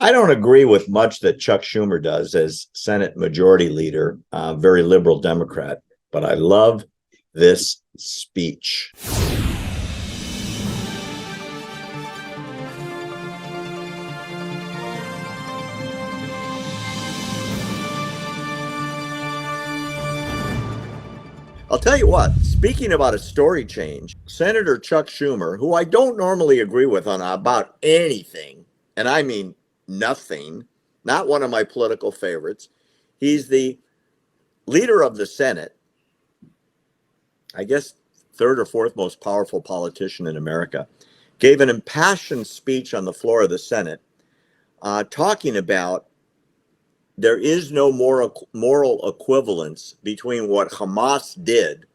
I don't agree with much that Chuck Schumer does as Senate Majority Leader, very liberal Democrat, but I love this speech. I'll tell you what, speaking about a story change, Senator Chuck Schumer, who I don't normally agree with on about anything, and I mean nothing, not one of my political favorites, he's the leader of the Senate, I guess third or fourth most powerful politician in America, gave an impassioned speech on the floor of the Senate talking about there is no moral equivalence between what Hamas did,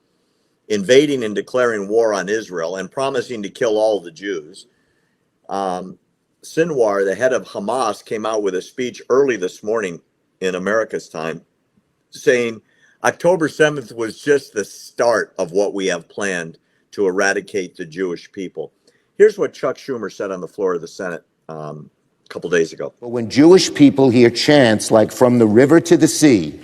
invading and declaring war on Israel and promising to kill all the Jews. Sinwar, the head of Hamas, came out with a speech early this morning in America's time saying October 7th was just the start of what we have planned to eradicate the Jewish people. Here's what Chuck Schumer said on the floor of the Senate a couple days ago. But when Jewish people hear chants like "from the river to the sea,"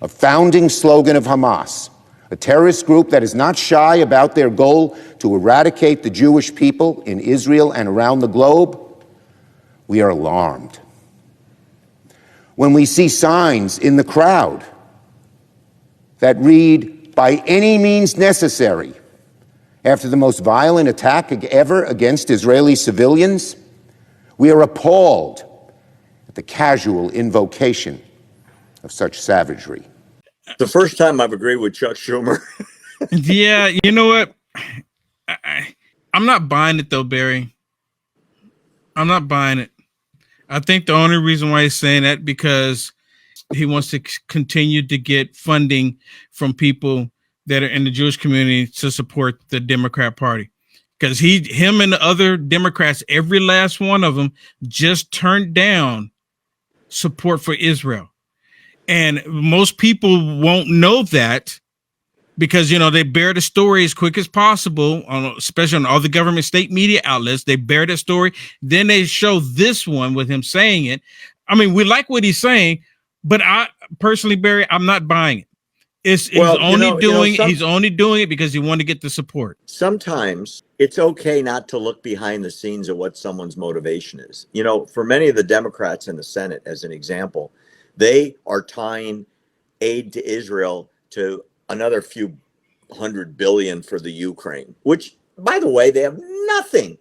a founding slogan of Hamas, a terrorist group that is not shy about their goal to eradicate the Jewish people in Israel and around the globe, we are alarmed. When we see signs in the crowd that read, "by any means necessary," after the most violent attack ever against Israeli civilians, we are appalled at the casual invocation of such savagery. The first time I've agreed with Chuck Schumer. Yeah, you know what? I'm not buying it, though, Barry. I'm not buying it. I think the only reason why he's saying that because he wants to continue to get funding from people that are in the Jewish community to support the Democrat Party. Because him and the other Democrats, every last one of them, just turned down support for Israel. And most people won't know that because, you know, they bear the story as quick as possible, especially on all the government state media outlets. They bear that story. Then they show this one with him saying it. I mean, we like what he's saying, but I personally, Barry, I'm not buying it. He's only doing it because he wanted to get the support. Sometimes it's okay not to look behind the scenes at what someone's motivation is. You know, for many of the Democrats in the Senate, as an example, they are tying aid to Israel to another few $100 billion for the Ukraine, which, by the way, they have nothing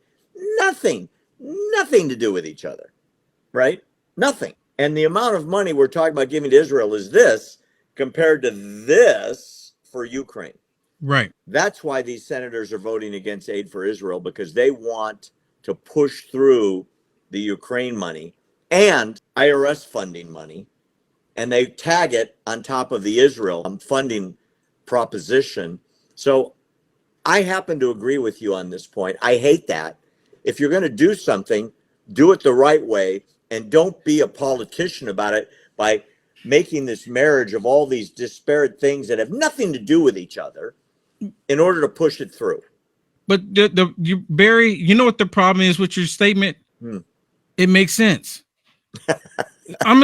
to do with each other, right? Nothing. And the amount of money we're talking about giving to Israel is this compared to this for Ukraine. Right. That's why these senators are voting against aid for Israel, because they want to push through the Ukraine money and IRS funding money, and they tag it on top of the Israel funding proposition. So I happen to agree with you on this point. I hate that. If you're going to do something, do it the right way, and don't be a politician about it by making this marriage of all these disparate things that have nothing to do with each other in order to push it through. But Barry, you know what the problem is with your statement? It makes sense.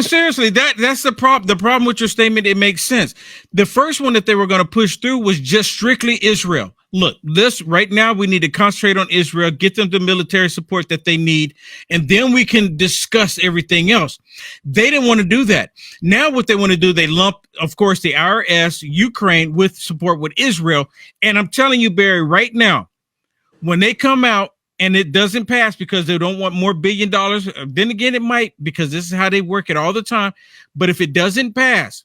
Seriously, that's the problem. The problem with your statement, it makes sense. The first one that they were going to push through was just strictly Israel. Look, this right now, we need to concentrate on Israel, get them the military support that they need, and then we can discuss everything else. They didn't want to do that. Now what they want to do, they lump, of course, the IRS, Ukraine with support with Israel. And I'm telling you, Barry, right now, when they come out and it doesn't pass because they don't want more $1 billion, then again, it might, because this is how they work it all the time. But if it doesn't pass,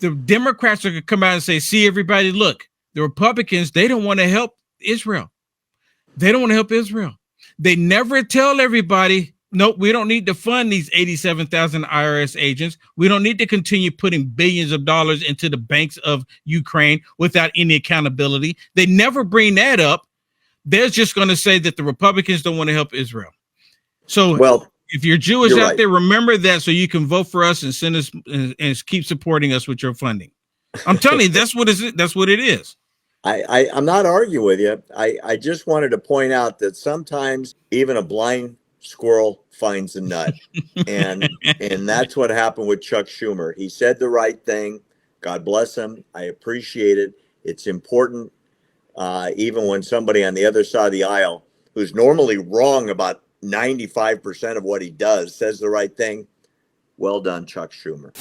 the Democrats are going to come out and say, see, everybody, look, the Republicans, they don't want to help Israel. They don't want to help Israel. They never tell everybody, nope, we don't need to fund these 87,000 IRS agents. We don't need to continue putting billions of dollars into the banks of Ukraine without any accountability. They never bring that up. They're just going to say that the Republicans don't want to help Israel. So if you're Jewish out there, remember that so you can vote for us and send us and keep supporting us with your funding. I'm telling you, that's what it is. I'm not arguing with you. I just wanted to point out that sometimes even a blind squirrel finds a nut. And that's what happened with Chuck Schumer. He said the right thing. God bless him. I appreciate it. It's important, even when somebody on the other side of the aisle, who's normally wrong about 95% of what he does, says the right thing. Well done, Chuck Schumer.